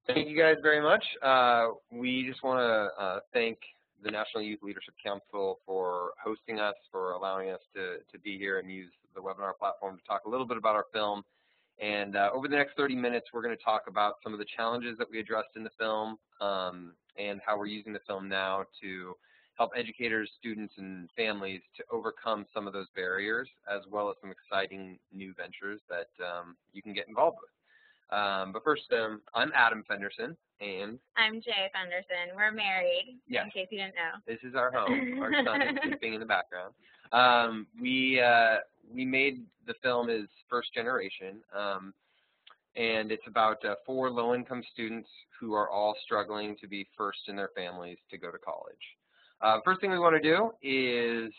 Thank you guys very much. We just want to thank the National Youth Leadership Council for hosting us, for allowing us to be here and use the webinar platform to talk a little bit about our film. And over the next 30 minutes, we're going to talk about some of the challenges that we addressed in the film and how we're using the film now to help educators, students, and families to overcome some of those barriers, as well as some exciting new ventures that you can get involved with. But first, I'm Adam Fenderson, and I'm Jaye Fenderson. We're married, yes, in case you didn't know. This is our home. Our son is sleeping in the background. We made the film as first generation, and it's about 4 low-income students who are all struggling to be first in their families to go to college. First thing we want to do is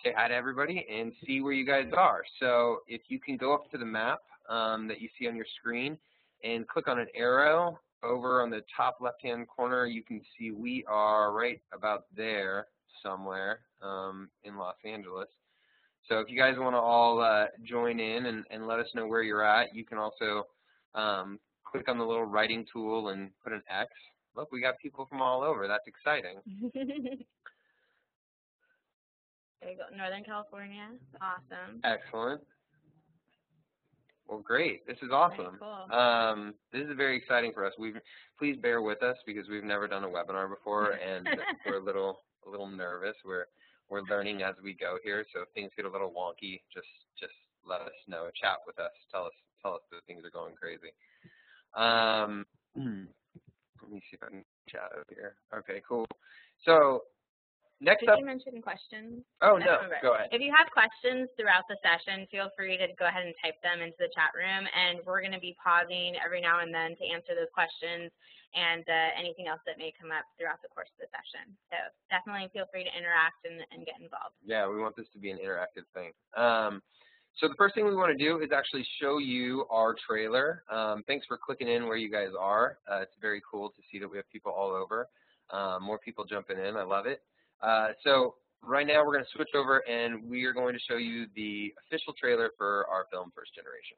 say hi to everybody and see where you guys are. So if you can go up to the map that you see on your screen and click on an arrow over on the top left-hand corner, you can see we are right about there somewhere in Los Angeles. So if you guys want to all join in and let us know where you're at, you can also click on the little writing tool and put an X. Look, we got people from all over. That's exciting. There you go, Northern California. Awesome. Excellent. Well, great. This is awesome. Very cool. This is very exciting for us. Please bear with us because we've never done a webinar before, and we're a little nervous. We're learning as we go here, so if things get a little wonky, just let us know. Chat with us. Tell us that things are going crazy. Let me see if I can chat over here. Okay, cool. So next up. Did you mention questions? Oh, no. Go ahead. If you have questions throughout the session, feel free to go ahead and type them into the chat room, and we're going to be pausing every now and then to answer those questions and anything else that may come up throughout the course of the session. So definitely feel free to interact and get involved. Yeah, we want this to be an interactive thing. So the first thing we want to do is actually show you our trailer. Thanks for clicking in where you guys are. It's very cool to see that we have people all over. More people jumping in. I love it. So right now we're going to switch over and we are going to show you the official trailer for our film, First Generation.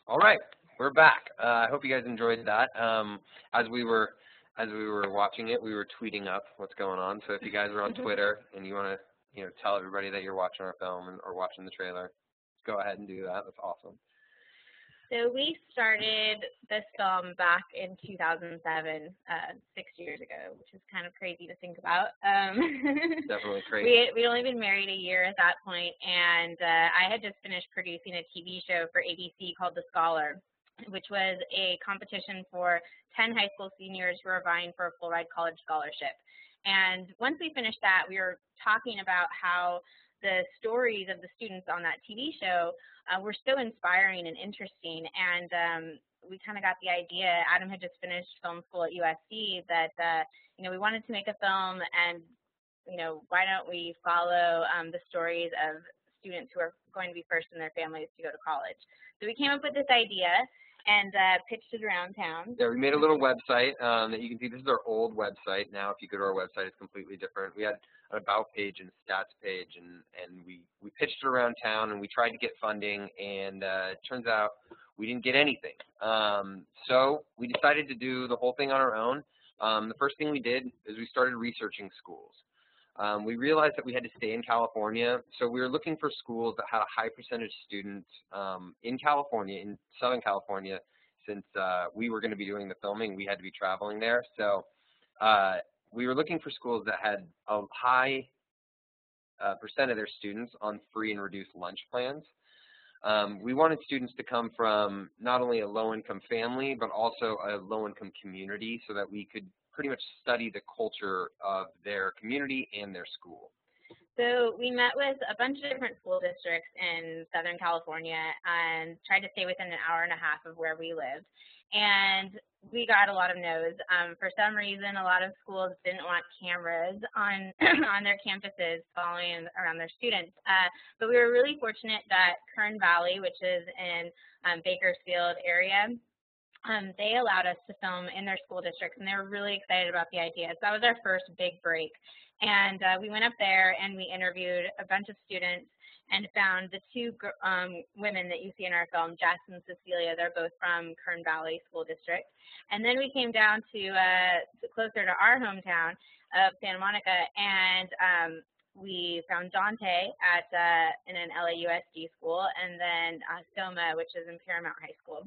All right, we're back. I hope you guys enjoyed that. As we were watching it, we were tweeting up what's going on. So if you guys are on Twitter and you want to, tell everybody that you're watching our film or watching the trailer, go ahead and do that. That's awesome. So we started this film back in 2007, 6 years ago, which is kind of crazy to think about. Definitely crazy. We'd only been married a year at that point, and I had just finished producing a TV show for ABC called The Scholar, which was a competition for 10 high school seniors who were vying for a full-ride college scholarship. And once we finished that, we were talking about how the stories of the students on that TV show were so inspiring and interesting, and we kind of got the idea. Adam had just finished film school at USC that we wanted to make a film, and why don't we follow the stories of students who are going to be first in their families to go to college. So we came up with this idea and pitched it around town. Yeah, we made a little website that you can see. This is our old website. Now, if you go to our website, it's completely different. We had an about page and a stats page, and we pitched it around town, and we tried to get funding, and it turns out we didn't get anything. So we decided to do the whole thing on our own. The first thing we did is we started researching schools. We realized that we had to stay in California, so we were looking for schools that had a high percentage students in California, in Southern California. Since we were going to be doing the filming, we had to be traveling there. So we were looking for schools that had a high percent of their students on free and reduced lunch plans. We wanted students to come from not only a low-income family, but also a low-income community, so that we could pretty much study the culture of their community and their school. So we met with a bunch of different school districts in Southern California and tried to stay within an hour and a half of where we lived. And we got a lot of no's. For some reason, a lot of schools didn't want cameras on on their campuses following around their students. But we were really fortunate that Kern Valley, which is in Bakersfield area, they allowed us to film in their school districts, and they were really excited about the idea. So that was our first big break. And we went up there and we interviewed a bunch of students and found the two women that you see in our film, Jess and Cecilia. They're both from Kern Valley School District. And then we came down to closer to our hometown of Santa Monica, and we found Dante at in an LAUSD school, and then Soma, which is in Paramount High School.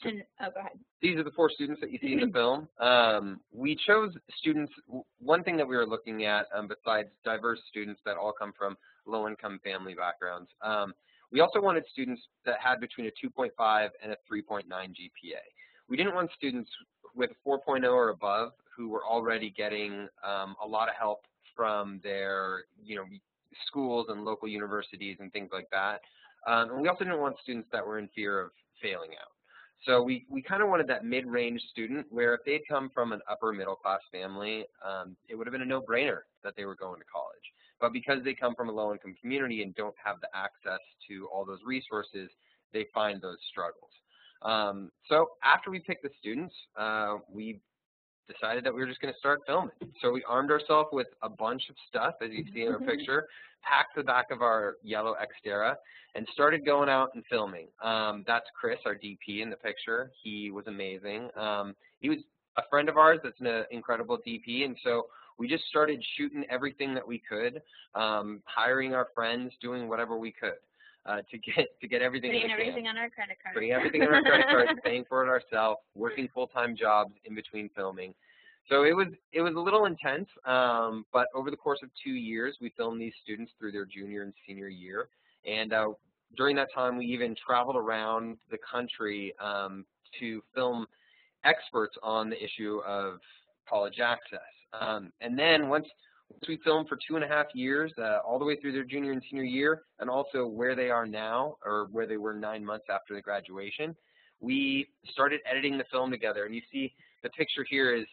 And, go ahead. These are the 4 students that you see in the film. We chose students, one thing that we were looking at, besides diverse students that all come from low-income family backgrounds, we also wanted students that had between a 2.5 and a 3.9 GPA. We didn't want students with a 4.0 or above who were already getting a lot of help from their schools and local universities and things like that. And we also didn't want students that were in fear of failing out. So we kind of wanted that mid-range student where if they'd come from an upper middle-class family, it would have been a no-brainer that they were going to college. But because they come from a low-income community and don't have the access to all those resources, they find those struggles. So after we picked the students, we decided that we were just going to start filming. So we armed ourselves with a bunch of stuff, as you see in our picture, packed the back of our yellow Xterra, and started going out and filming. That's Chris, our DP in the picture. He was amazing. He was a friend of ours that's an incredible DP, and so we just started shooting everything that we could, hiring our friends, doing whatever we could. To get everything Putting everything on our credit card. Putting everything on our credit cards, paying for it ourselves, working full-time jobs in between filming. So it was a little intense, but over the course of 2 years, we filmed these students through their junior and senior year. And during that time, we even traveled around the country to film experts on the issue of college access. And then once we filmed for 2.5 years, all the way through their junior and senior year, and also where they are now, or where they were 9 months after the graduation, we started editing the film together. And you see the picture here is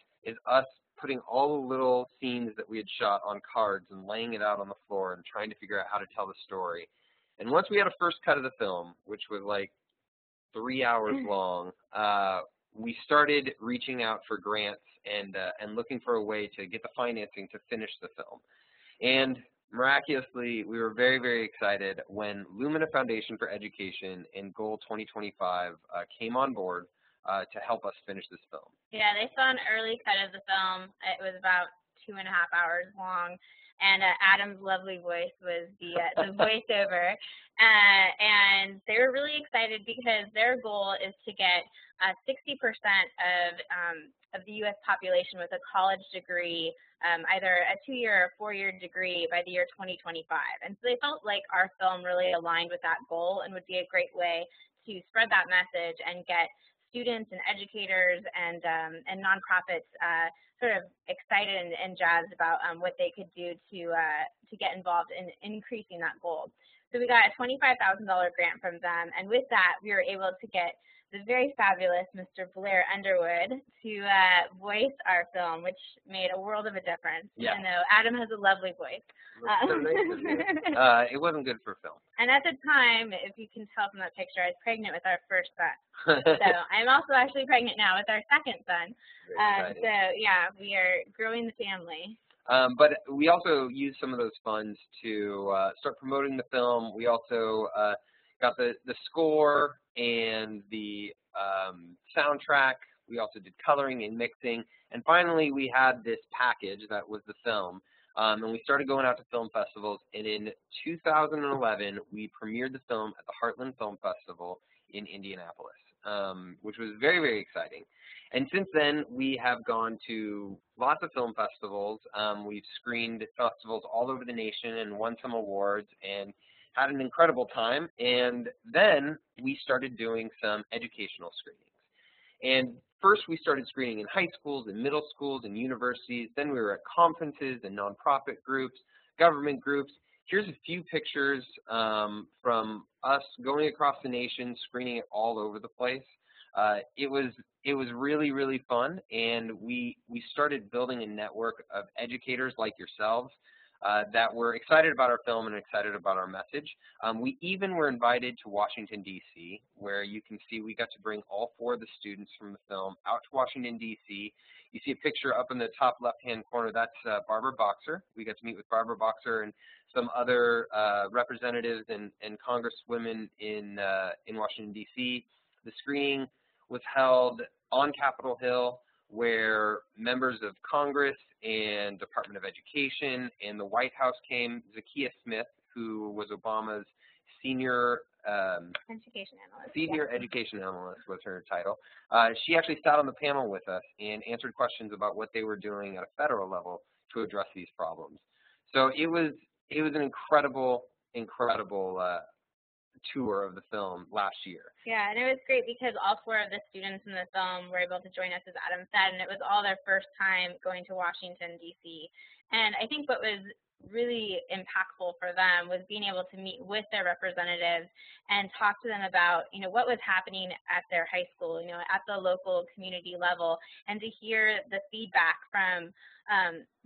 us putting all the little scenes that we had shot on cards and laying it out on the floor and trying to figure out how to tell the story. And once we had a first cut of the film, which was like 3 hours long, we started reaching out for grants and looking for a way to get the financing to finish the film. And Miraculously, we were very, very excited when Lumina Foundation for Education and Goal 2025 came on board to help us finish this film. Yeah, they saw an early cut of the film. It was about 2.5 hours long, and Adam's lovely voice was the voiceover. And they were really excited because their goal is to get 60% of the U.S. population with a college degree, either a 2-year or 4-year degree by the year 2025. And so they felt like our film really aligned with that goal and would be a great way to spread that message and get students and educators and nonprofits sort of excited and jazzed about what they could do to get involved in increasing that goal. So we got a $25,000 grant from them, and with that, we were able to get the very fabulous Mr. Blair Underwood to voice our film, which made a world of a difference. Yeah. You know, Adam has a lovely voice. So nice of you. It wasn't good for film. And at the time, if you can tell from that picture, I was pregnant with our first son. So I'm also actually pregnant now with our second son. So yeah, we are growing the family. But we also used some of those funds to start promoting the film. We also got the score and the soundtrack. We also did coloring and mixing. And finally, we had this package that was the film. And we started going out to film festivals. And in 2011, we premiered the film at the Heartland Film Festival in Indianapolis, which was very, very exciting. And since then, we have gone to lots of film festivals. We've screened at festivals all over the nation and won some awards and had an incredible time. And then we started doing some educational screenings. And first, we started screening in high schools and middle schools and universities. Then we were at conferences and nonprofit groups, government groups. Here's a few pictures from us going across the nation, screening it all over the place. It was really, really fun, and we started building a network of educators like yourselves that were excited about our film and excited about our message. We even were invited to Washington, D.C., where you can see we got to bring all 4 of the students from the film out to Washington, D.C. You see a picture up in the top left-hand corner. That's Barbara Boxer. We got to meet with Barbara Boxer and some other representatives and congresswomen in Washington, D.C. The screening was held on Capitol Hill, where members of Congress and Department of Education and the White House came. Zakiya Smith, who was Obama's senior education analyst was her title. She actually sat on the panel with us and answered questions about what they were doing at a federal level to address these problems. So it was an incredible tour of the film last year. Yeah, and it was great because all 4 of the students in the film were able to join us, as Adam said, and it was all their first time going to Washington, D.C. And I think what was really impactful for them was being able to meet with their representatives and talk to them about, you know, what was happening at their high school, you know, at the local community level, and to hear the feedback from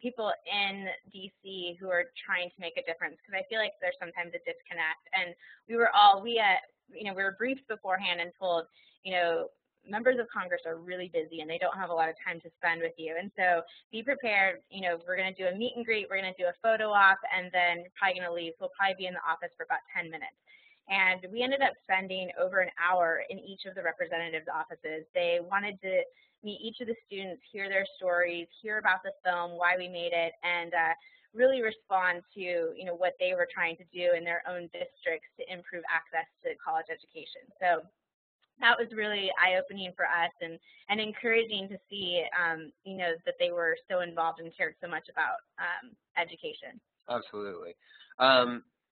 people in DC who are trying to make a difference, because I feel like there's sometimes a disconnect. And we were briefed beforehand and told, you know, members of Congress are really busy and they don't have a lot of time to spend with you. And so be prepared. You know, we're going to do a meet and greet, we're going to do a photo op, and then we're probably going to leave. So we'll probably be in the office for about 10 minutes. And we ended up spending over an hour in each of the representatives' offices. They wanted to meet each of the students, hear their stories, hear about the film, why we made it, and really respond to, you know, what they were trying to do in their own districts to improve access to college education. So that was really eye-opening for us and encouraging to see, you know, that they were so involved and cared so much about education. Absolutely.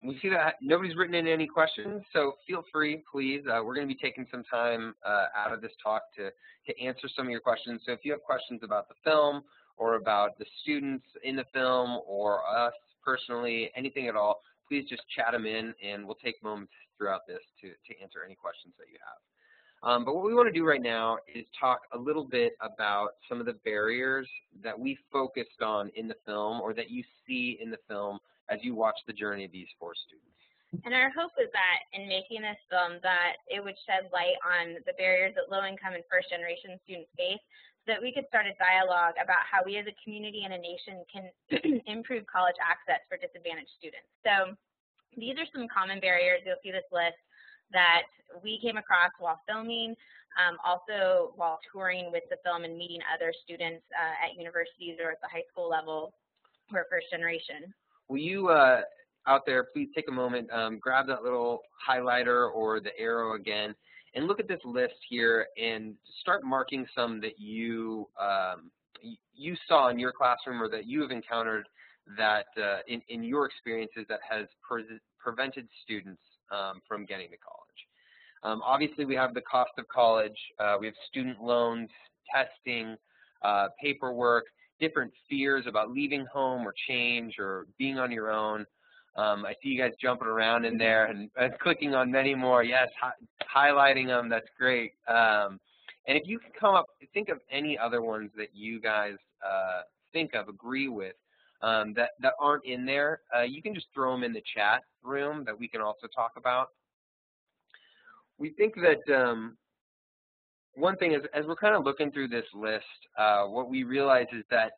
We see that nobody's written in any questions, so feel free, please. We're going to be taking some time out of this talk to answer some of your questions. So if you have questions about the film or about the students in the film or us personally, anything at all, please just chat them in, and we'll take moments throughout this to answer any questions that you have. But what we want to do right now is talk a little bit about some of the barriers that we focused on in the film or that you see in the film as you watch the journey of these 4 students. And our hope is that in making this film that it would shed light on the barriers that low-income and first-generation students face, so that we could start a dialogue about how we as a community and a nation can improve college access for disadvantaged students. So these are some common barriers. You'll see this list that we came across while filming, also while touring with the film and meeting other students at universities or at the high school level who are first generation. Will you out there, please take a moment, grab that little highlighter or the arrow again, and look at this list here and start marking some that you saw in your classroom or that you have encountered that in your experiences that has prevented students from getting to college. Obviously, we have the cost of college. We have student loans, testing, paperwork, different fears about leaving home or change or being on your own. I see you guys jumping around in there and clicking on many more. Yes, highlighting them. That's great. And if you can think of any other ones that you guys think of, agree with, that aren't in there, you can just throw them in the chat room that we can also talk about. We think that one thing is, as we're kind of looking through this list, what we realize is that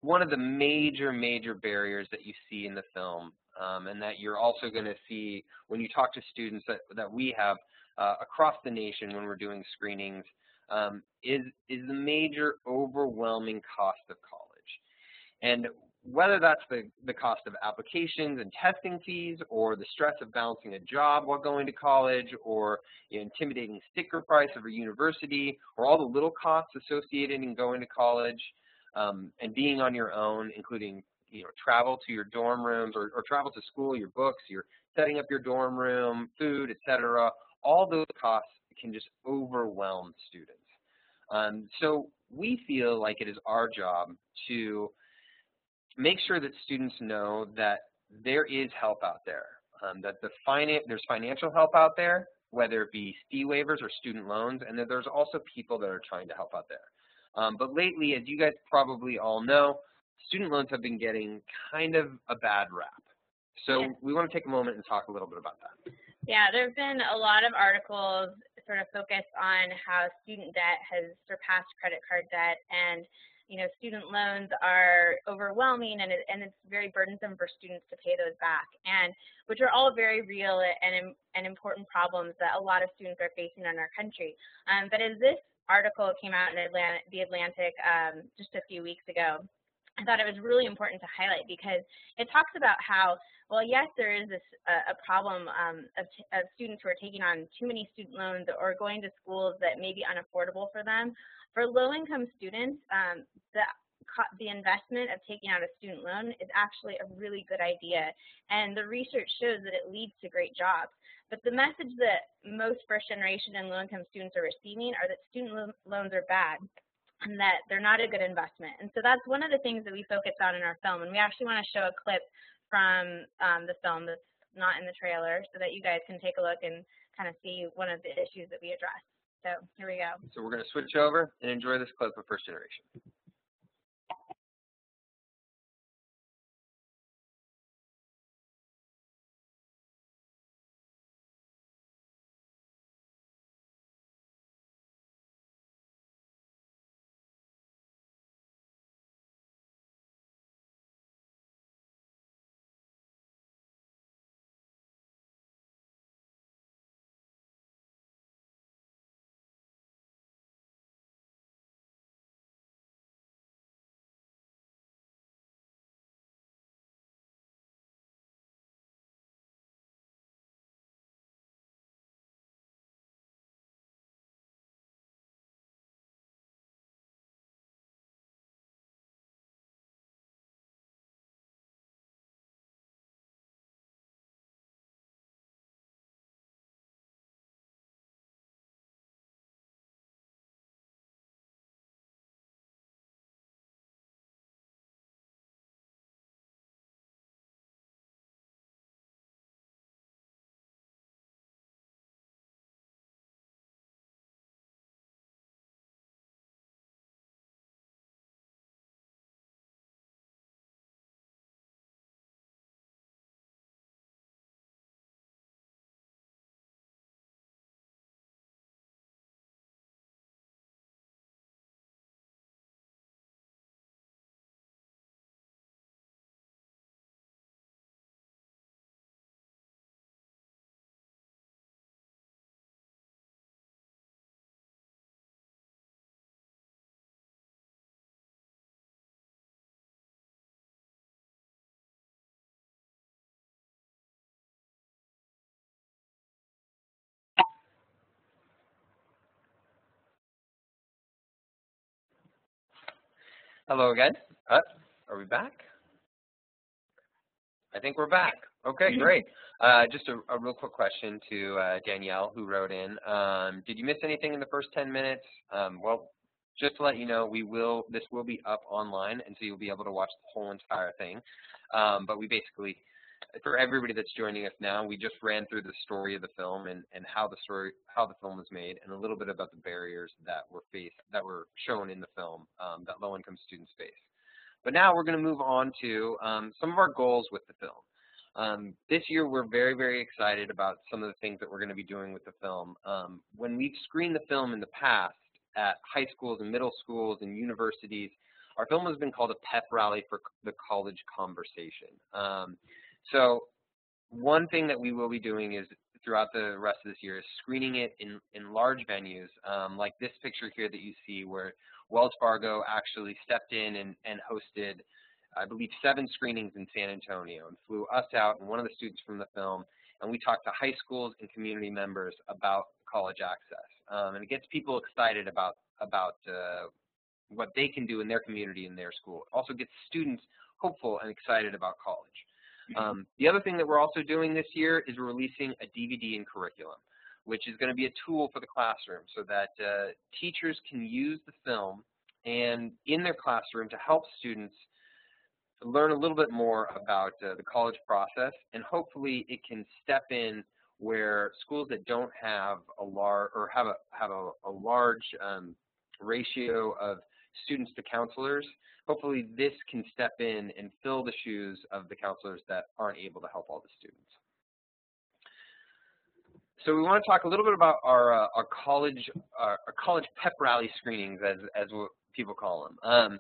one of the major barriers that you see in the film, and that you're also going to see when you talk to students that we have across the nation when we're doing screenings, is the major overwhelming cost of college. And whether that's the cost of applications and testing fees, or the stress of balancing a job while going to college, or intimidating sticker price of a university, or all the little costs associated in going to college, and being on your own, including travel to your dorm rooms or travel to school, your books, your setting up your dorm room, food, etc. All those costs can just overwhelm students. So we feel like it is our job to make sure that students know that there is help out there, that there's financial help out there, whether it be fee waivers or student loans, and that there's also people that are trying to help out there. But lately, as you guys probably all know, student loans have been getting kind of a bad rap. So we want to take a moment and talk a little bit about that. Yeah, there have been a lot of articles sort of focused on how student debt has surpassed credit card debt, and student loans are overwhelming, and it's very burdensome for students to pay those back, and which are all very real and important problems that a lot of students are facing in our country. But as this article came out in The Atlantic just a few weeks ago, I thought it was really important to highlight, because it talks about how, well, yes, there is a problem of students who are taking on too many student loans or going to schools that may be unaffordable for them. For low-income students, the investment of taking out a student loan is actually a really good idea, and the research shows that it leads to great jobs. But the message that most first-generation and low-income students are receiving are that student loans are bad and that they're not a good investment. And so that's one of the things that we focus on in our film, and we actually want to show a clip from the film that's not in the trailer so that you guys can take a look and kind of see one of the issues that we address. So here we go. So we're going to switch over and enjoy this clip of First Generation. Hello again. Are we back? I think we're back. Okay, great. Just a real quick question to Danielle, who wrote in. Did you miss anything in the first 10 minutes? Well, just to let you know, this will be up online, and so you'll be able to watch the whole entire thing. But we basically, for everybody that's joining us now, we just ran through the story of the film and how the film was made, and a little bit about the barriers that were shown in the film that low-income students face. But now we're going to move on to some of our goals with the film. This year we're very, very excited about some of the things that we're going to be doing with the film. When we've screened the film in the past at high schools and middle schools and universities, our film has been called a pep rally for the college conversation. So one thing that we will be doing is throughout the rest of this year is screening it in large venues, like this picture here that you see where Wells Fargo actually stepped in and hosted, I believe, 7 screenings in San Antonio and flew us out and one of the students from the film, and we talked to high schools and community members about college access. And it gets people excited about what they can do in their community and their school. It also gets students hopeful and excited about college. The other thing that we're also doing this year is releasing a DVD in curriculum, which is going to be a tool for the classroom so that teachers can use the film and in their classroom to help students learn a little bit more about the college process, and hopefully it can step in where schools that don't have a large or have a large ratio of students to counselors, hopefully this can step in and fill the shoes of the counselors that aren't able to help all the students. So we want to talk a little bit about our college pep rally screenings, as what people call them.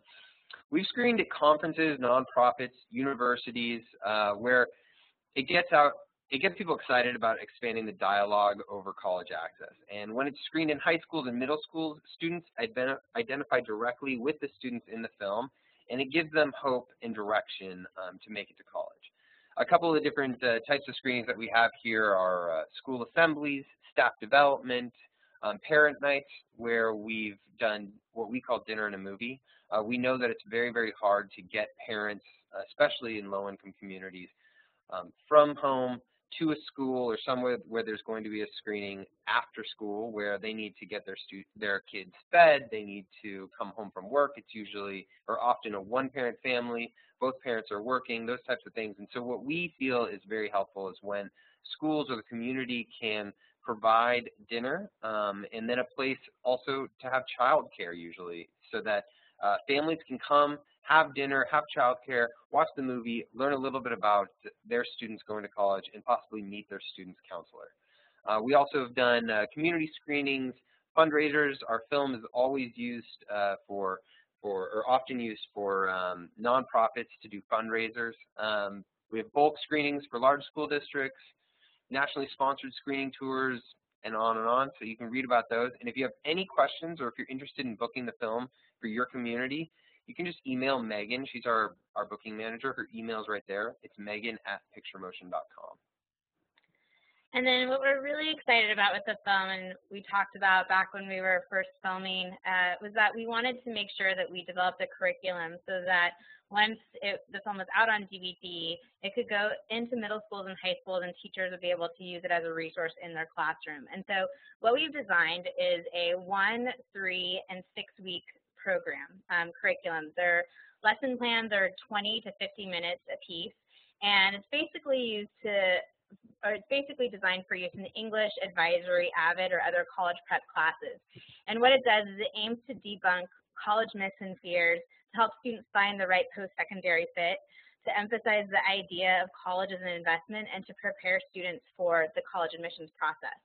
We've screened at conferences, nonprofits, universities, where it gets people excited about expanding the dialogue over college access. And when it's screened in high schools and middle schools, students identify directly with the students in the film, and it gives them hope and direction to make it to college. A couple of the different types of screenings that we have here are school assemblies, staff development, parent nights, where we've done what we call dinner and a movie. We know that it's very, very hard to get parents, especially in low-income communities, from home to a school or somewhere where there's going to be a screening after school where they need to get their kids fed, they need to come home from work. It's usually or often a one-parent family, both parents are working, those types of things. And so what we feel is very helpful is when schools or the community can provide dinner and then a place also to have childcare usually, so that families can come, have dinner, have childcare, watch the movie, learn a little bit about their students going to college, and possibly meet their student's counselor. We also have done community screenings, fundraisers. Our film is always used or often used for nonprofits to do fundraisers. We have bulk screenings for large school districts, nationally sponsored screening tours, and on, so you can read about those. And if you have any questions or if you're interested in booking the film for your community, you can just email Megan. She's our booking manager. Her email's right there. It's megan@picturemotion.com. And then what we're really excited about with the film, and we talked about back when we were first filming, was that we wanted to make sure that we developed a curriculum so that once the film was out on DVD, it could go into middle schools and high schools, and teachers would be able to use it as a resource in their classroom. And so what we've designed is a 1-, 3-, and 6-week program curriculum. Their lesson plans are 20 to 50 minutes a piece, and it's basically designed for use in English, advisory, AVID, or other college prep classes. And what it does is it aims to debunk college myths and fears, to help students find the right post-secondary fit, to emphasize the idea of college as an investment, and to prepare students for the college admissions process.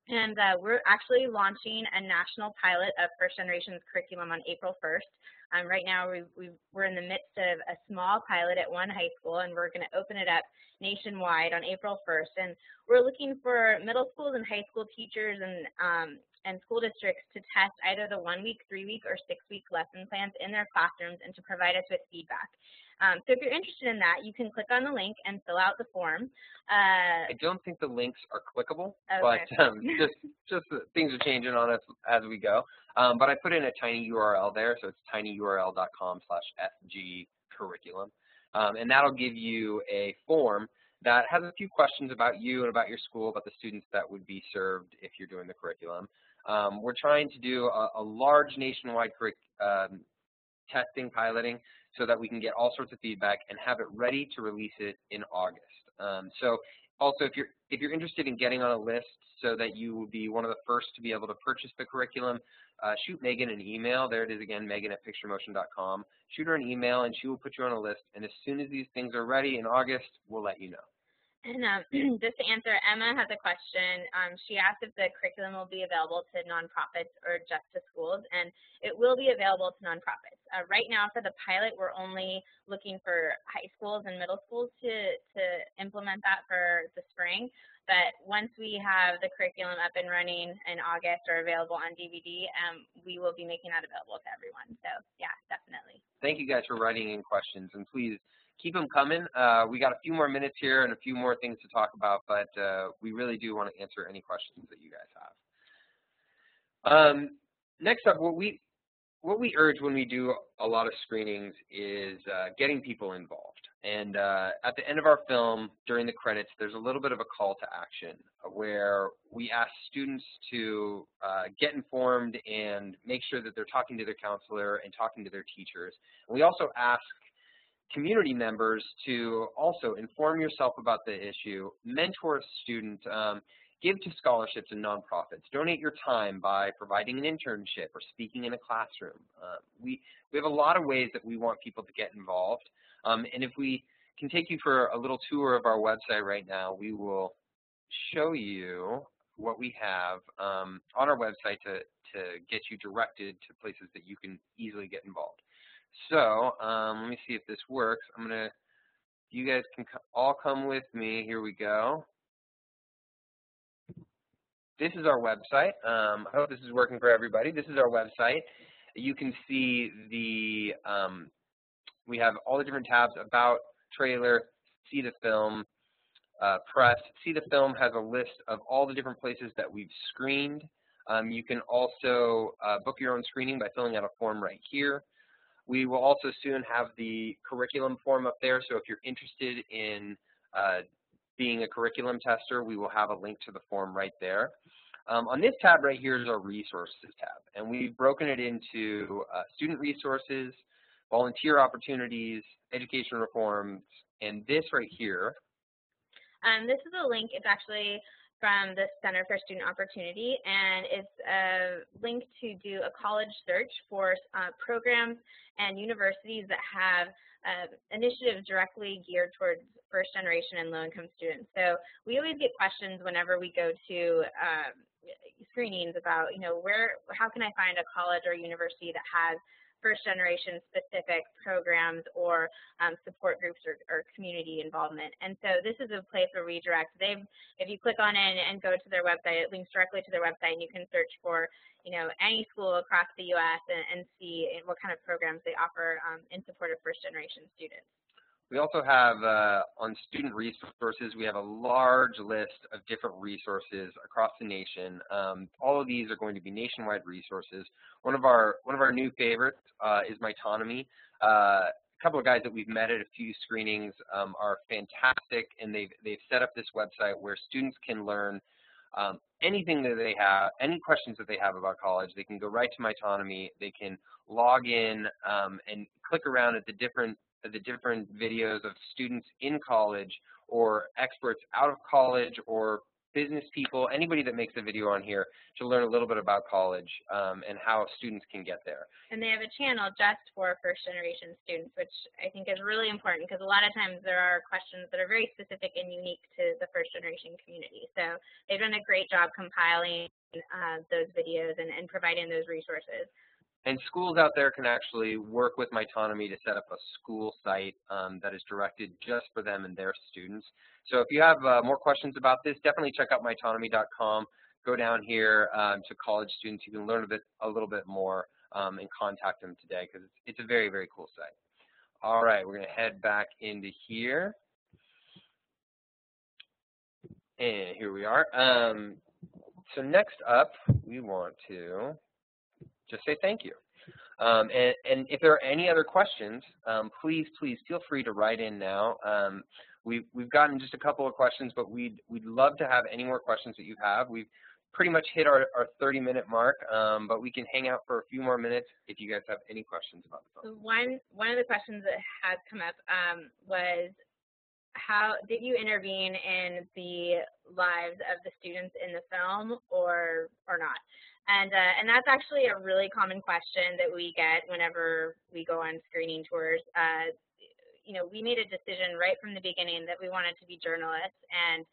And we're actually launching a national pilot of First Generation's curriculum on April 1st. Right now, we're in the midst of a small pilot at one high school, and we're going to open it up nationwide on April 1st. And we're looking for middle schools and high school teachers and school districts to test either the 1-week, 3-week, or 6-week lesson plans in their classrooms and to provide us with feedback. So if you're interested in that, you can click on the link and fill out the form. I don't think the links are clickable, Okay. but just things are changing on us as we go. But I put in a tiny URL there, so it's tinyurl.com/FG curriculum. And that'll give you a form that has a few questions about you and about your school, about the students that would be served if you're doing the curriculum. We're trying to do a large nationwide testing, piloting, so that we can get all sorts of feedback and have it ready to release it in August. So also, if you're interested in getting on a list so that you will be one of the first to be able to purchase the curriculum, shoot Megan an email. There it is again, Megan@picturemotion.com. Shoot her an email and she will put you on a list. And as soon as these things are ready in August, we'll let you know. And just to answer, Emma has a question. She asked if the curriculum will be available to nonprofits or just to schools, and it will be available to nonprofits. Right now for the pilot, we're only looking for high schools and middle schools to implement that for the spring. But once we have the curriculum up and running in August or available on DVD, we will be making that available to everyone. So yeah, definitely. Thank you guys for writing in questions, and please keep them coming. We got a few more minutes here and a few more things to talk about, but we really do want to answer any questions that you guys have. Next up, what we urge when we do a lot of screenings is getting people involved. And at the end of our film, during the credits, there's a little bit of a call to action where we ask students to get informed and make sure that they're talking to their counselor and talking to their teachers. And we also ask community members to also inform yourself about the issue, mentor a student, give to scholarships and nonprofits, donate your time by providing an internship or speaking in a classroom. We have a lot of ways that we want people to get involved. And if we can take you for a little tour of our website right now, we will show you what we have on our website to get you directed to places that you can easily get involved. So let me see if this works. You guys can all come with me. Here we go. This is our website. I hope this is working for everybody. This is our website. You can see we have all the different tabs: about, trailer, see the film, press. See the film has a list of all the different places that we've screened. You can also book your own screening by filling out a form right here. We will also soon have the curriculum form up there, so if you're interested in being a curriculum tester, we will have a link to the form right there. On this tab right here is our resources tab, and we've broken it into student resources, volunteer opportunities, education reforms, and this right here. This is a link. It's actually from the Center for Student Opportunity, and it's a link to do a college search for programs and universities that have initiatives directly geared towards first generation and low income students. So we always get questions whenever we go to screenings about, how can I find a college or university that has first generation specific programs or support groups or community involvement. And so this is a place where we direct. If you click on in and go to their website, it links directly to their website, and you can search for any school across the U.S. and see what kind of programs they offer in support of first generation students. We also have, on student resources, we have a large list of different resources across the nation. All of these are going to be nationwide resources. One of our new favorites is Mytonomy. A couple of guys that we've met at a few screenings are fantastic, and they've set up this website where students can learn anything that they have, any questions that they have about college. They can go right to Mytonomy. They can log in and click around at the different videos of students in college or experts out of college or business people, anybody that makes a video on here to learn a little bit about college and how students can get there. And they have a channel just for first generation students, which I think is really important because a lot of times there are questions that are very specific and unique to the first generation community. So they've done a great job compiling those videos and providing those resources. And schools out there can actually work with Mytonomy to set up a school site that is directed just for them and their students. So if you have more questions about this, definitely check out mytonomy.com. Go down here to college students. You can learn a little bit more and contact them today because it's a very, very cool site. All right, we're going to head back into here. And here we are. So next up, we want to just say thank you. And if there are any other questions, please feel free to write in now. We've gotten just a couple of questions, but we'd love to have any more questions that you have. We've pretty much hit our 30-minute mark, but we can hang out for a few more minutes if you guys have any questions about the film. One of the questions that has come up was, how did you intervene in the lives of the students in the film or not? And that's actually a really common question that we get whenever we go on screening tours. You know, we made a decision right from the beginning that we wanted to be journalists and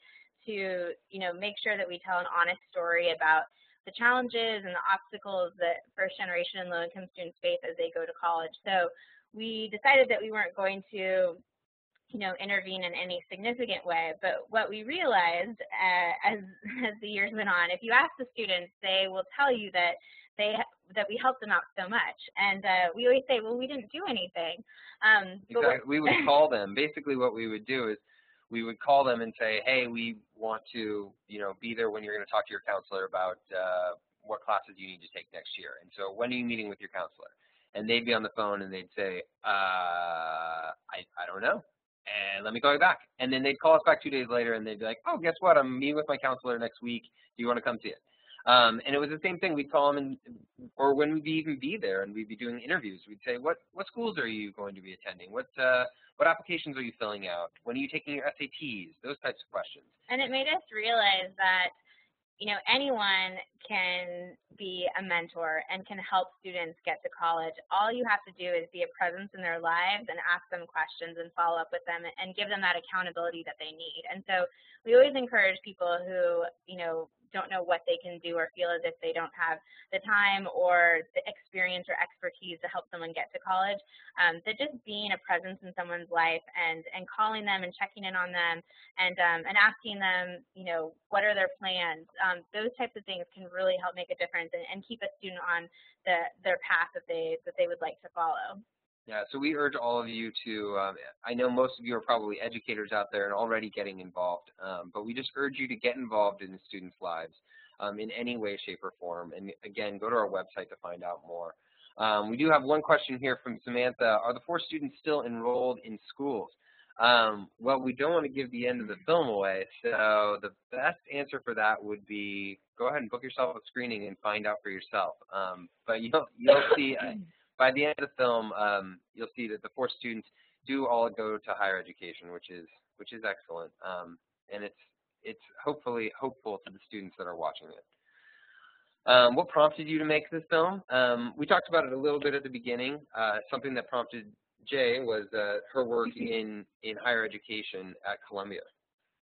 to, you know, make sure that we tell an honest story about the challenges and the obstacles that first-generation and low-income students face as they go to college. So we decided that we weren't going to, you know, intervene in any significant way. But what we realized as the years went on, if you ask the students, they will tell you that we helped them out so much. And we always say, well, we didn't do anything. Exactly. We would call them. Basically what we would do is we would call them and say, hey, we want to, you know, be there when you're going to talk to your counselor about what classes you need to take next year. And so when are you meeting with your counselor? And they'd be on the phone and they'd say, I don't know. And let me call you back. And then they'd call us back 2 days later and they'd be like, oh, guess what? I'm meeting with my counselor next week. Do you want to come see it? And it was the same thing. We'd call them, or when we'd even be there and we'd be doing interviews, we'd say, what schools are you going to be attending? What applications are you filling out? When are you taking your SATs? Those types of questions. And it made us realize that, you know, anyone can be a mentor and can help students get to college. All you have to do is be a presence in their lives and ask them questions and follow up with them and give them that accountability that they need. And so we always encourage people who, you know, don't know what they can do or feel as if they don't have the time or the experience or expertise to help someone get to college, that just being a presence in someone's life and calling them and checking in on them and asking them, you know, what are their plans, those types of things can really help make a difference and keep a student on their path that they would like to follow. Yeah, so we urge all of you to, I know most of you are probably educators out there and already getting involved, but we just urge you to get involved in the students' lives in any way, shape, or form. And again, go to our website to find out more. We do have one question here from Samantha. Are the 4 students still enrolled in schools? Well, we don't want to give the end of the film away, so the best answer for that would be go ahead and book yourself a screening and find out for yourself. But you'll see... by the end of the film, you'll see that the 4 students do all go to higher education, which is excellent, and it's hopefully hopeful to the students that are watching it. What prompted you to make this film? We talked about it a little bit at the beginning. Something that prompted Jay was her work in higher education at Columbia.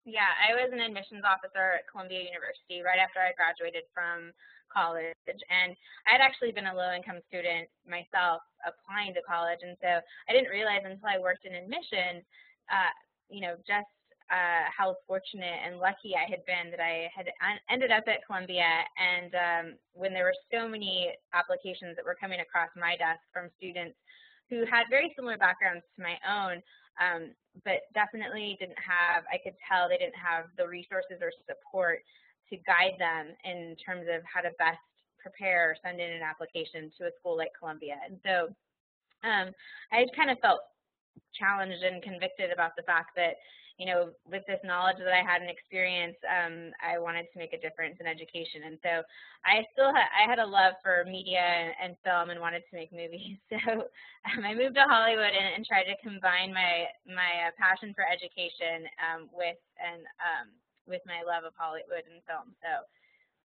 Yeah, I was an admissions officer at Columbia University right after I graduated from college, and I had actually been a low-income student myself applying to college, and so I didn't realize until I worked in admissions, you know, just how fortunate and lucky I had been that I had ended up at Columbia, and when there were so many applications that were coming across my desk from students who had very similar backgrounds to my own, but definitely didn't have, I could tell they didn't have the resources or support to guide them in terms of how to best prepare or send in an application to a school like Columbia. And so I kind of felt challenged and convicted about the fact that, you know, with this knowledge that I had and experience, I wanted to make a difference in education. And so I had a love for media and film and wanted to make movies. So I moved to Hollywood and tried to combine my passion for education with my love of Hollywood and film. So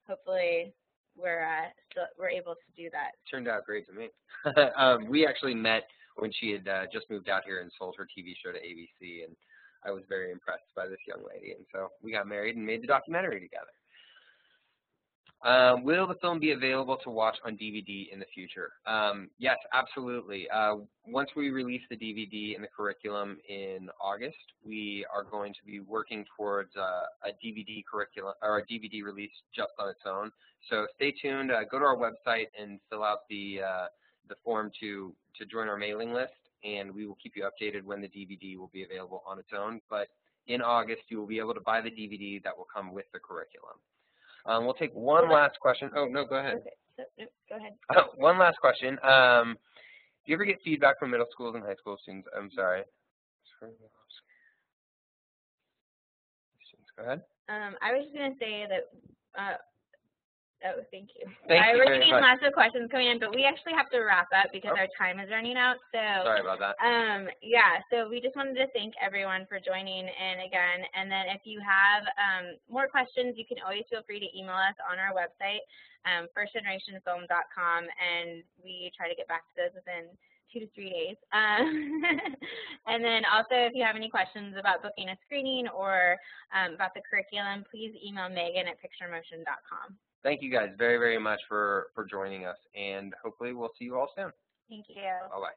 hopefully we're able to do that. Turned out great to me. We actually met when she had just moved out here and sold her TV show to ABC, and I was very impressed by this young lady, and so we got married and made the documentary together. Will the film be available to watch on DVD in the future? Yes, absolutely. Once we release the DVD in the curriculum in August, we are going to be working towards a DVD curriculum or a DVD release just on its own. So stay tuned. Go to our website and fill out the form to join our mailing list, and we will keep you updated when the DVD will be available on its own. But in August, you will be able to buy the DVD that will come with the curriculum. We'll take one last question. Oh, no, go ahead. Okay, so, no, go ahead. One last question. Do you ever get feedback from middle schools and high school students? I'm sorry. Go ahead. I was just going to say that, thank you. Thank you we're very getting much. lots of questions coming in, but we actually have to wrap up because our time is running out. So Sorry about that. yeah, so we just wanted to thank everyone for joining in again. And then if you have more questions, you can always feel free to email us on our website, firstgenerationfilm.com, and we try to get back to those within 2 to 3 days. And then also, if you have any questions about booking a screening or about the curriculum, please email Megan at picturemotion.com. Thank you guys very, very much for joining us, and hopefully we'll see you all soon. Thank you. Bye-bye.